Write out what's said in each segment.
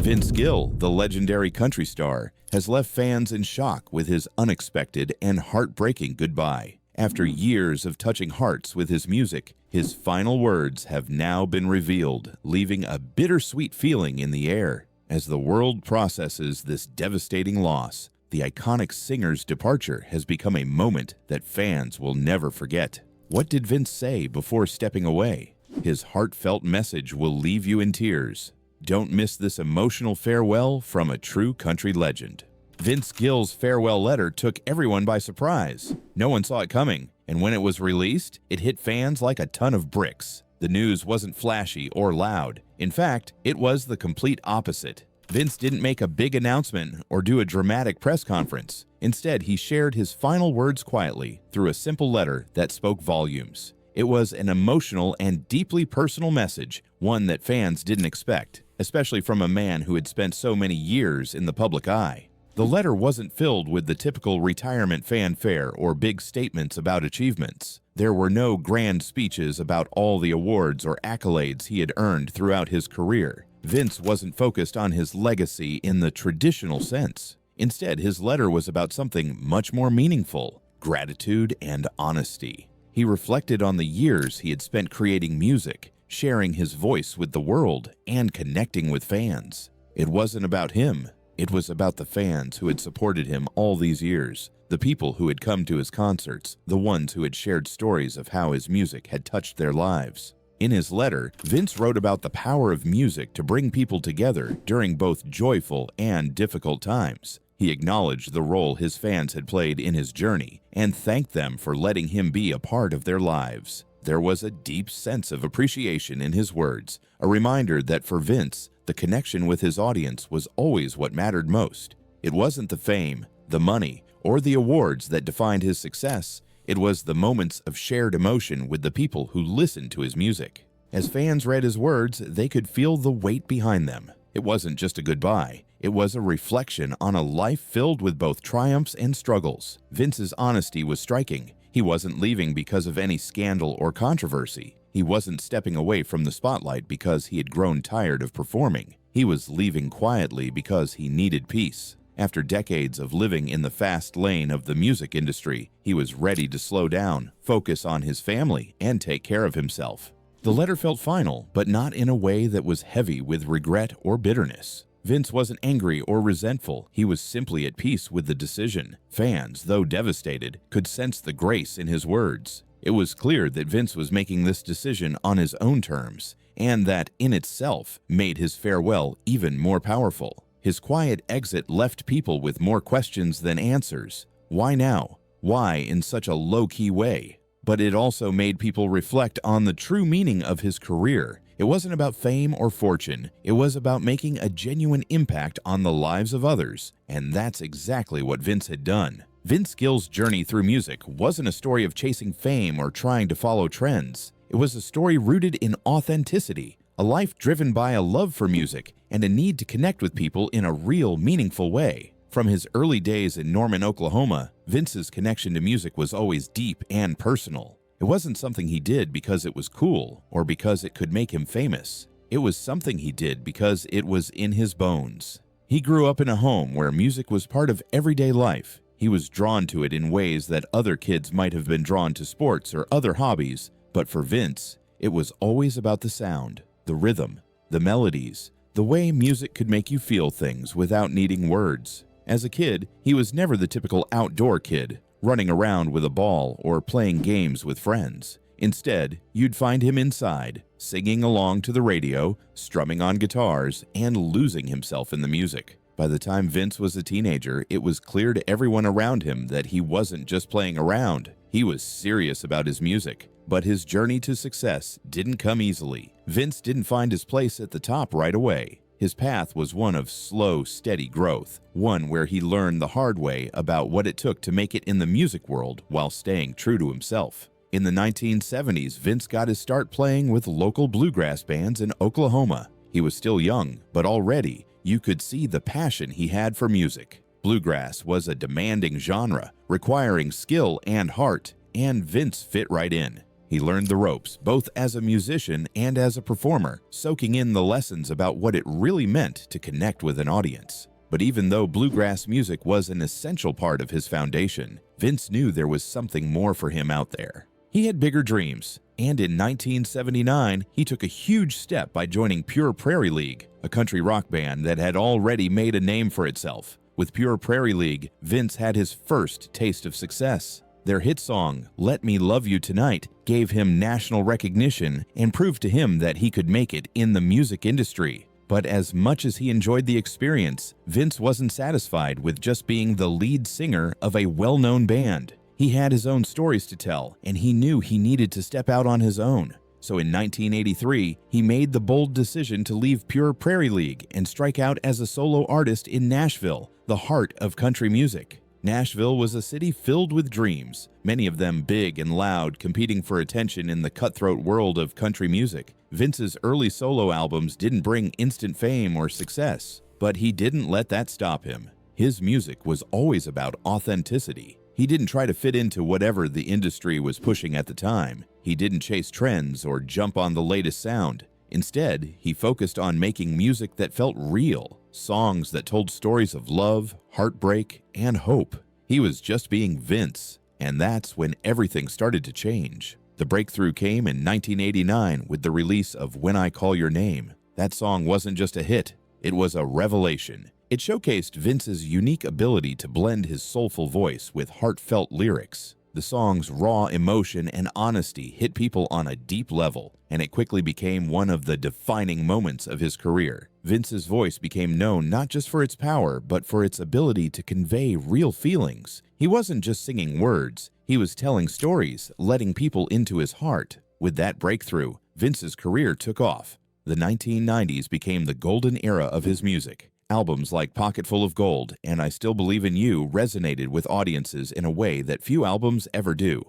Vince Gill, the legendary country star, has left fans in shock with his unexpected and heartbreaking goodbye. After years of touching hearts with his music, his final words have now been revealed, leaving a bittersweet feeling in the air. As the world processes this devastating loss, the iconic singer's departure has become a moment that fans will never forget. What did Vince say before stepping away? His heartfelt message will leave you in tears. Don't miss this emotional farewell from a true country legend. Vince Gill's farewell letter took everyone by surprise. No one saw it coming, and when it was released, it hit fans like a ton of bricks. The news wasn't flashy or loud. In fact, it was the complete opposite. Vince didn't make a big announcement or do a dramatic press conference. Instead, he shared his final words quietly through a simple letter that spoke volumes. It was an emotional and deeply personal message, one that fans didn't expect, especially from a man who had spent so many years in the public eye. The letter wasn't filled with the typical retirement fanfare or big statements about achievements. There were no grand speeches about all the awards or accolades he had earned throughout his career. Vince wasn't focused on his legacy in the traditional sense. Instead, his letter was about something much more meaningful: gratitude and honesty. He reflected on the years he had spent creating music, sharing his voice with the world, and connecting with fans. It wasn't about him. It was about the fans who had supported him all these years, the people who had come to his concerts, the ones who had shared stories of how his music had touched their lives. In his letter, Vince wrote about the power of music to bring people together during both joyful and difficult times. He acknowledged the role his fans had played in his journey and thanked them for letting him be a part of their lives. There was a deep sense of appreciation in his words, a reminder that for Vince, the connection with his audience was always what mattered most. It wasn't the fame, the money, or the awards that defined his success. It was the moments of shared emotion with the people who listened to his music. As fans read his words, they could feel the weight behind them. It wasn't just a goodbye. It was a reflection on a life filled with both triumphs and struggles. Vince's honesty was striking. He wasn't leaving because of any scandal or controversy. He wasn't stepping away from the spotlight because he had grown tired of performing. He was leaving quietly because he needed peace. After decades of living in the fast lane of the music industry, he was ready to slow down, focus on his family, and take care of himself. The letter felt final, but not in a way that was heavy with regret or bitterness. Vince wasn't angry or resentful. He was simply at peace with the decision. Fans, though devastated, could sense the grace in his words. It was clear that Vince was making this decision on his own terms, and that in itself made his farewell even more powerful. His quiet exit left people with more questions than answers. Why now? Why in such a low-key way? But it also made people reflect on the true meaning of his career. It wasn't about fame or fortune. It was about making a genuine impact on the lives of others, and that's exactly what Vince had done. Vince Gill's journey through music wasn't a story of chasing fame or trying to follow trends. It was a story rooted in authenticity, a life driven by a love for music and a need to connect with people in a real, meaningful way. From his early days in Norman, Oklahoma, Vince's connection to music was always deep and personal. It wasn't something he did because it was cool or because it could make him famous. It was something he did because it was in his bones. He grew up in a home where music was part of everyday life. He was drawn to it in ways that other kids might have been drawn to sports or other hobbies, but for Vince, it was always about the sound, the rhythm, the melodies, the way music could make you feel things without needing words. As a kid, he was never the typical outdoor kid, running around with a ball or playing games with friends. Instead, you'd find him inside, singing along to the radio, strumming on guitars, and losing himself in the music. By the time Vince was a teenager, it was clear to everyone around him that he wasn't just playing around. He was serious about his music. But his journey to success didn't come easily. Vince didn't find his place at the top right away. His path was one of slow, steady growth, one where he learned the hard way about what it took to make it in the music world while staying true to himself. In the 1970s, Vince got his start playing with local bluegrass bands in Oklahoma. He was still young, but already you could see the passion he had for music. Bluegrass was a demanding genre, requiring skill and heart, and Vince fit right in. He learned the ropes, both as a musician and as a performer, soaking in the lessons about what it really meant to connect with an audience. But even though bluegrass music was an essential part of his foundation, Vince knew there was something more for him out there. He had bigger dreams, and in 1979, he took a huge step by joining Pure Prairie League, a country rock band that had already made a name for itself. With Pure Prairie League, Vince had his first taste of success. Their hit song, Let Me Love You Tonight, gave him national recognition and proved to him that he could make it in the music industry. But as much as he enjoyed the experience, Vince wasn't satisfied with just being the lead singer of a well-known band. He had his own stories to tell, and he knew he needed to step out on his own. So in 1983, he made the bold decision to leave Pure Prairie League and strike out as a solo artist in Nashville, the heart of country music. Nashville was a city filled with dreams, many of them big and loud, competing for attention in the cutthroat world of country music. Vince's early solo albums didn't bring instant fame or success, but he didn't let that stop him. His music was always about authenticity. He didn't try to fit into whatever the industry was pushing at the time. He didn't chase trends or jump on the latest sound. Instead, he focused on making music that felt real, songs that told stories of love, heartbreak, and hope. He was just being Vince, and that's when everything started to change. The breakthrough came in 1989 with the release of When I Call Your Name. That song wasn't just a hit, it was a revelation. It showcased Vince's unique ability to blend his soulful voice with heartfelt lyrics. The song's raw emotion and honesty hit people on a deep level, and it quickly became one of the defining moments of his career. Vince's voice became known not just for its power, but for its ability to convey real feelings. He wasn't just singing words, he was telling stories, letting people into his heart. With that breakthrough, Vince's career took off. The 1990s became the golden era of his music. Albums like Pocketful of Gold and I Still Believe in You resonated with audiences in a way that few albums ever do.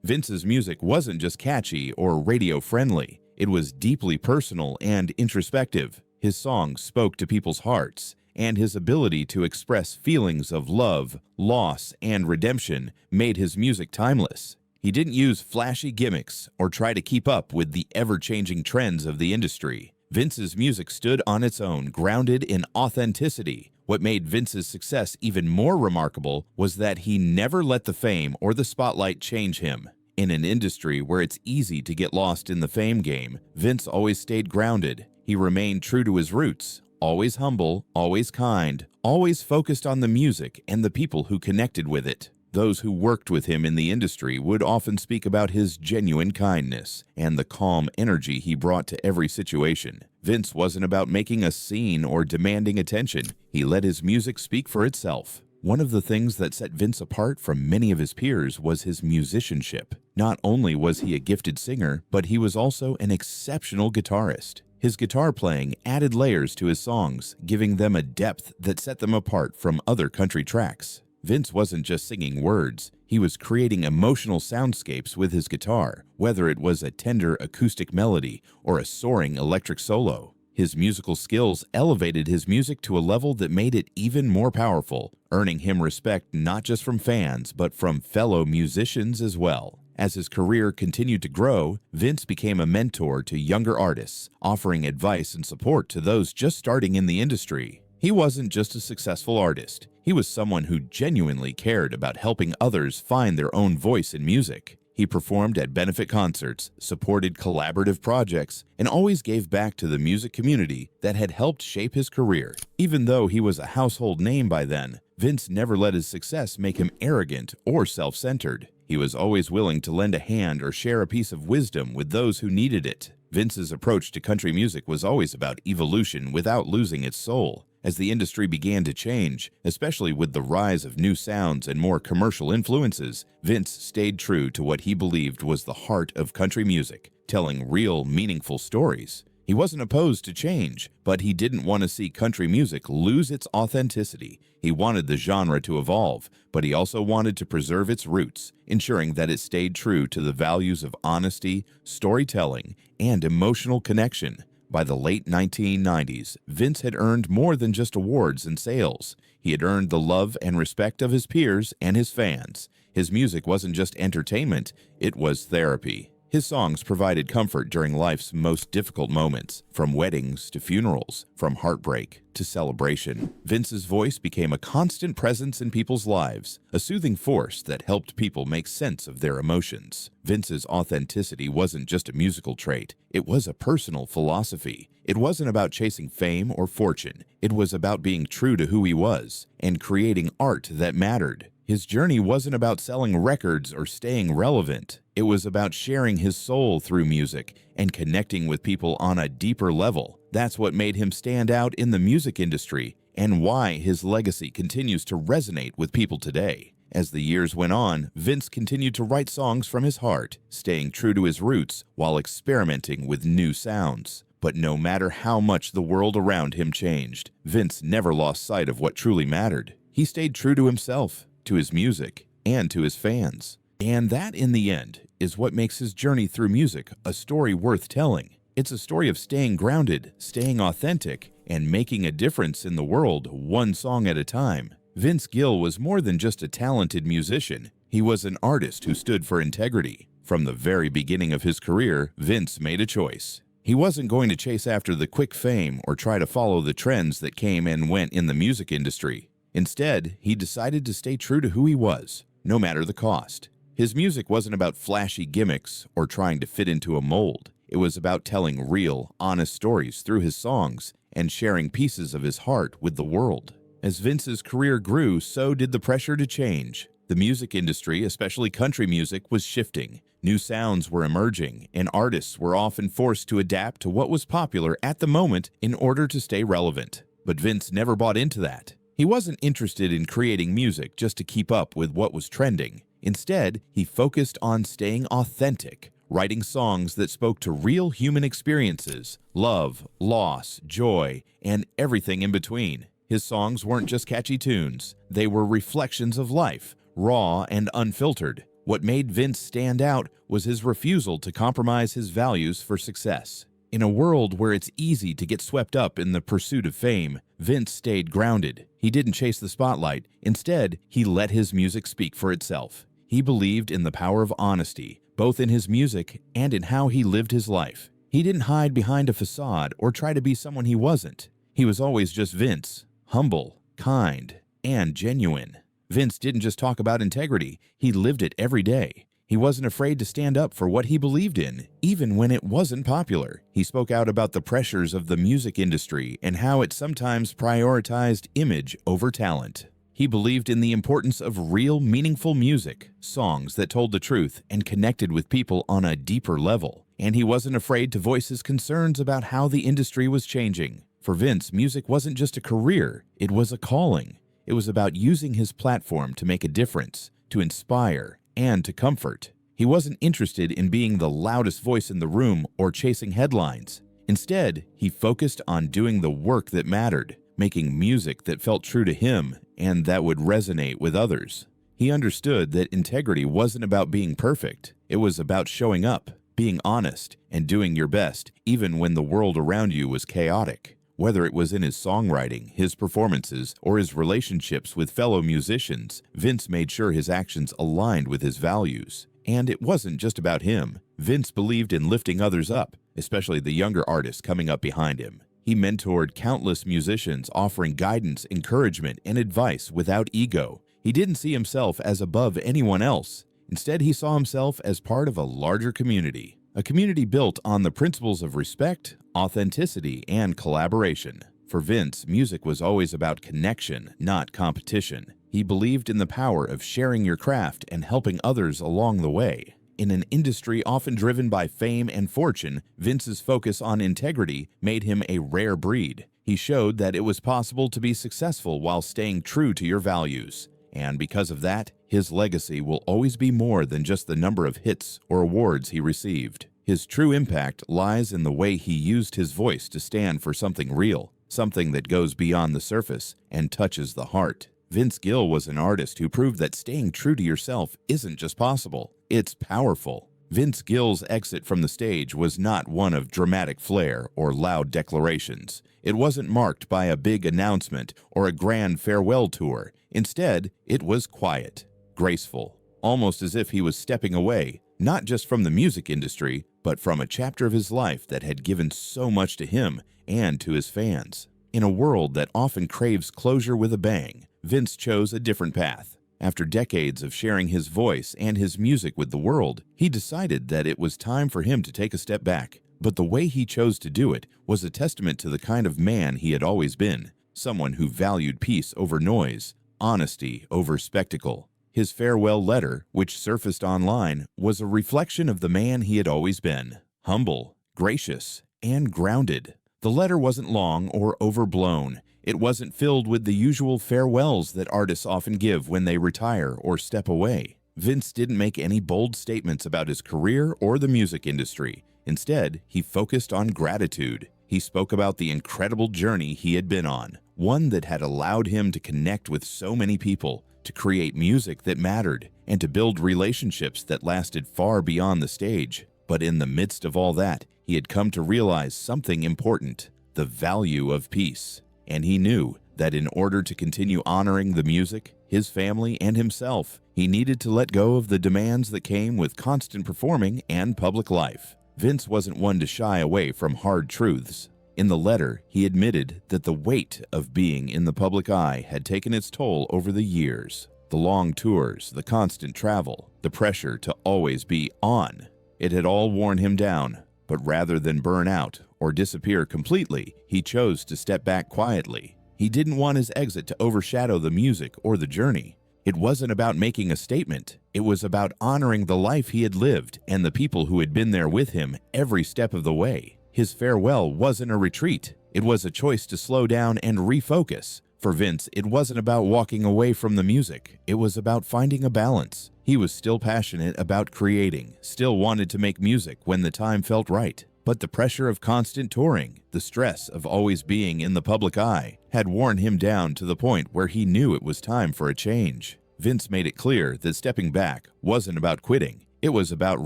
Vince's music wasn't just catchy or radio-friendly. It was deeply personal and introspective. His songs spoke to people's hearts, and his ability to express feelings of love, loss, and redemption made his music timeless. He didn't use flashy gimmicks or try to keep up with the ever-changing trends of the industry. Vince's music stood on its own, grounded in authenticity. What made Vince's success even more remarkable was that he never let the fame or the spotlight change him. In an industry where it's easy to get lost in the fame game, Vince always stayed grounded. He remained true to his roots, always humble, always kind, always focused on the music and the people who connected with it. Those who worked with him in the industry would often speak about his genuine kindness and the calm energy he brought to every situation. Vince wasn't about making a scene or demanding attention. He let his music speak for itself. One of the things that set Vince apart from many of his peers was his musicianship. Not only was he a gifted singer, but he was also an exceptional guitarist. His guitar playing added layers to his songs, giving them a depth that set them apart from other country tracks. Vince wasn't just singing words, he was creating emotional soundscapes with his guitar, whether it was a tender acoustic melody or a soaring electric solo. His musical skills elevated his music to a level that made it even more powerful, earning him respect not just from fans, but from fellow musicians as well. As his career continued to grow, Vince became a mentor to younger artists, offering advice and support to those just starting in the industry. He wasn't just a successful artist. He was someone who genuinely cared about helping others find their own voice in music. He performed at benefit concerts, supported collaborative projects, and always gave back to the music community that had helped shape his career. Even though he was a household name by then, Vince never let his success make him arrogant or self-centered. He was always willing to lend a hand or share a piece of wisdom with those who needed it. Vince's approach to country music was always about evolution without losing its soul. As the industry began to change, especially with the rise of new sounds and more commercial influences, Vince stayed true to what he believed was the heart of country music, telling real, meaningful stories. He wasn't opposed to change, but he didn't want to see country music lose its authenticity. He wanted the genre to evolve, but he also wanted to preserve its roots, ensuring that it stayed true to the values of honesty, storytelling, and emotional connection. By the late 1990s, Vince had earned more than just awards and sales. He had earned the love and respect of his peers and his fans. His music wasn't just entertainment, it was therapy. His songs provided comfort during life's most difficult moments, from weddings to funerals, from heartbreak to celebration. Vince's voice became a constant presence in people's lives, a soothing force that helped people make sense of their emotions. Vince's authenticity wasn't just a musical trait, it was a personal philosophy. It wasn't about chasing fame or fortune, it was about being true to who he was and creating art that mattered. His journey wasn't about selling records or staying relevant. It was about sharing his soul through music and connecting with people on a deeper level. That's what made him stand out in the music industry and why his legacy continues to resonate with people today. As the years went on, Vince continued to write songs from his heart, staying true to his roots while experimenting with new sounds. But no matter how much the world around him changed, Vince never lost sight of what truly mattered. He stayed true to himself, to his music, and to his fans. And that, in the end, is what makes his journey through music a story worth telling. It's a story of staying grounded, staying authentic, and making a difference in the world one song at a time. Vince Gill was more than just a talented musician. He was an artist who stood for integrity. From the very beginning of his career, Vince made a choice. He wasn't going to chase after the quick fame or try to follow the trends that came and went in the music industry. Instead, he decided to stay true to who he was, no matter the cost. His music wasn't about flashy gimmicks or trying to fit into a mold. It was about telling real, honest stories through his songs and sharing pieces of his heart with the world. As Vince's career grew, so did the pressure to change. The music industry, especially country music, was shifting. New sounds were emerging, and artists were often forced to adapt to what was popular at the moment in order to stay relevant. But Vince never bought into that. He wasn't interested in creating music just to keep up with what was trending. Instead, he focused on staying authentic, writing songs that spoke to real human experiences, love, loss, joy, and everything in between. His songs weren't just catchy tunes. They were reflections of life, raw and unfiltered. What made Vince stand out was his refusal to compromise his values for success. In a world where it's easy to get swept up in the pursuit of fame, Vince stayed grounded. He didn't chase the spotlight. Instead, he let his music speak for itself. He believed in the power of honesty, both in his music and in how he lived his life. He didn't hide behind a facade or try to be someone he wasn't. He was always just Vince, humble, kind, and genuine. Vince didn't just talk about integrity, he lived it every day. He wasn't afraid to stand up for what he believed in, even when it wasn't popular. He spoke out about the pressures of the music industry and how it sometimes prioritized image over talent. He believed in the importance of real, meaningful music, songs that told the truth and connected with people on a deeper level. And he wasn't afraid to voice his concerns about how the industry was changing. For Vince, music wasn't just a career, it was a calling. It was about using his platform to make a difference, to inspire, and to comfort. He wasn't interested in being the loudest voice in the room or chasing headlines. Instead, he focused on doing the work that mattered, making music that felt true to him and that would resonate with others. He understood that integrity wasn't about being perfect. It was about showing up, being honest, and doing your best, even when the world around you was chaotic. Whether it was in his songwriting, his performances, or his relationships with fellow musicians, Vince made sure his actions aligned with his values. And it wasn't just about him. Vince believed in lifting others up, especially the younger artists coming up behind him. He mentored countless musicians, offering guidance, encouragement, and advice without ego. He didn't see himself as above anyone else. Instead, he saw himself as part of a larger community. A community built on the principles of respect, authenticity, and collaboration. For Vince, music was always about connection, not competition. He believed in the power of sharing your craft and helping others along the way. In an industry often driven by fame and fortune, Vince's focus on integrity made him a rare breed. He showed that it was possible to be successful while staying true to your values. And because of that, his legacy will always be more than just the number of hits or awards he received. His true impact lies in the way he used his voice to stand for something real, something that goes beyond the surface and touches the heart. Vince Gill was an artist who proved that staying true to yourself isn't just possible, it's powerful. Vince Gill's exit from the stage was not one of dramatic flair or loud declarations. It wasn't marked by a big announcement or a grand farewell tour. Instead, it was quiet, graceful, almost as if he was stepping away, not just from the music industry, but from a chapter of his life that had given so much to him and to his fans. In a world that often craves closure with a bang, Vince chose a different path. After decades of sharing his voice and his music with the world, he decided that it was time for him to take a step back. But the way he chose to do it was a testament to the kind of man he had always been, someone who valued peace over noise, honesty over spectacle. His farewell letter, which surfaced online, was a reflection of the man he had always been: humble, gracious, and grounded. The letter wasn't long or overblown. It wasn't filled with the usual farewells that artists often give when they retire or step away. Vince didn't make any bold statements about his career or the music industry. Instead, he focused on gratitude. He spoke about the incredible journey he had been on, one that had allowed him to connect with so many people, to create music that mattered, and to build relationships that lasted far beyond the stage. But in the midst of all that, he had come to realize something important: the value of peace. And he knew that in order to continue honoring the music, his family, and himself, he needed to let go of the demands that came with constant performing and public life. Vince wasn't one to shy away from hard truths. In the letter, he admitted that the weight of being in the public eye had taken its toll over the years. The long tours, the constant travel, the pressure to always be on. It had all worn him down, but rather than burn out or disappear completely, he chose to step back quietly. He didn't want his exit to overshadow the music or the journey. It wasn't about making a statement. It was about honoring the life he had lived and the people who had been there with him every step of the way. His farewell wasn't a retreat. It was a choice to slow down and refocus. For Vince, it wasn't about walking away from the music. It was about finding a balance. He was still passionate about creating, still wanted to make music when the time felt right. But the pressure of constant touring, the stress of always being in the public eye, had worn him down to the point where he knew it was time for a change. Vince made it clear that stepping back wasn't about quitting. It was about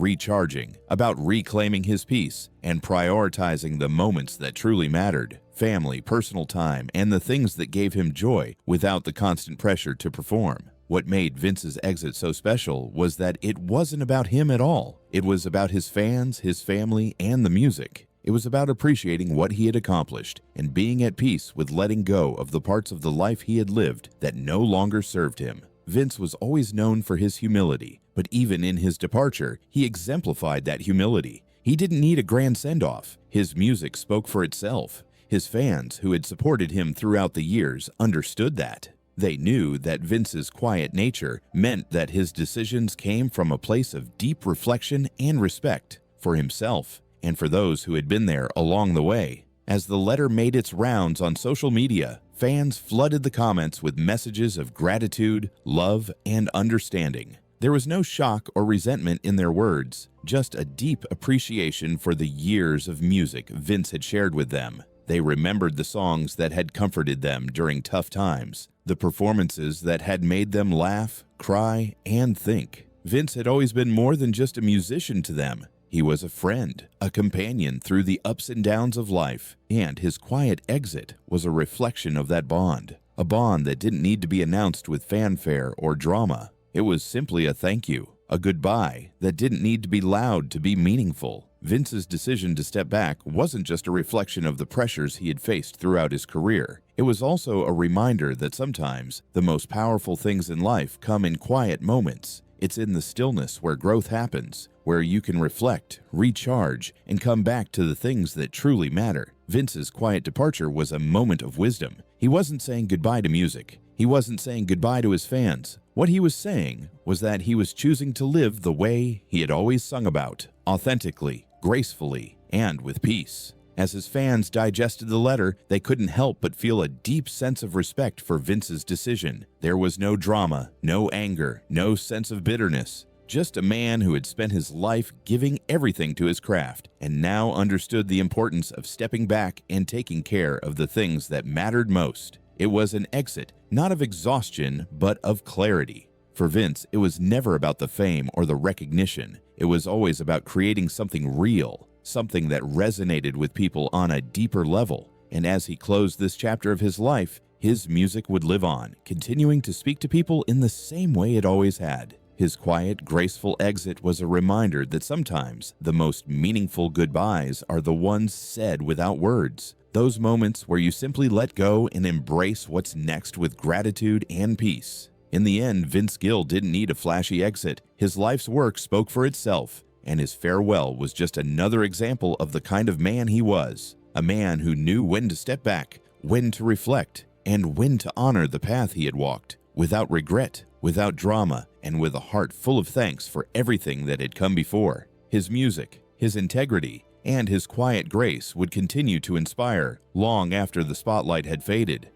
recharging, about reclaiming his peace, and prioritizing the moments that truly mattered: family, personal time, and the things that gave him joy without the constant pressure to perform. What made Vince's exit so special was that it wasn't about him at all. It was about his fans, his family, and the music. It was about appreciating what he had accomplished and being at peace with letting go of the parts of the life he had lived that no longer served him. Vince was always known for his humility, but even in his departure, he exemplified that humility. He didn't need a grand send-off. His music spoke for itself. His fans, who had supported him throughout the years, understood that. They knew that Vince's quiet nature meant that his decisions came from a place of deep reflection and respect for himself and for those who had been there along the way. As the letter made its rounds on social media, fans flooded the comments with messages of gratitude, love, and understanding. There was no shock or resentment in their words, just a deep appreciation for the years of music Vince had shared with them. They remembered the songs that had comforted them during tough times, the performances that had made them laugh, cry, and think. Vince had always been more than just a musician to them. He was a friend, a companion through the ups and downs of life, and his quiet exit was a reflection of that bond, a bond that didn't need to be announced with fanfare or drama. It was simply a thank you, a goodbye that didn't need to be loud to be meaningful. Vince's decision to step back wasn't just a reflection of the pressures he had faced throughout his career. It was also a reminder that sometimes the most powerful things in life come in quiet moments. It's in the stillness where growth happens, where you can reflect, recharge, and come back to the things that truly matter. Vince's quiet departure was a moment of wisdom. He wasn't saying goodbye to music. He wasn't saying goodbye to his fans. What he was saying was that he was choosing to live the way he had always sung about, authentically, gracefully, and with peace. As his fans digested the letter, they couldn't help but feel a deep sense of respect for Vince's decision. There was no drama, no anger, no sense of bitterness. Just a man who had spent his life giving everything to his craft and now understood the importance of stepping back and taking care of the things that mattered most. It was an exit, not of exhaustion, but of clarity. For Vince, it was never about the fame or the recognition. It was always about creating something real, something that resonated with people on a deeper level. And as he closed this chapter of his life, his music would live on, continuing to speak to people in the same way it always had. His quiet, graceful exit was a reminder that sometimes the most meaningful goodbyes are the ones said without words. Those moments where you simply let go and embrace what's next with gratitude and peace. In the end, Vince Gill didn't need a flashy exit. His life's work spoke for itself, and his farewell was just another example of the kind of man he was. A man who knew when to step back, when to reflect, and when to honor the path he had walked, without regret, without drama, and with a heart full of thanks for everything that had come before. His music, his integrity, and his quiet grace would continue to inspire long after the spotlight had faded.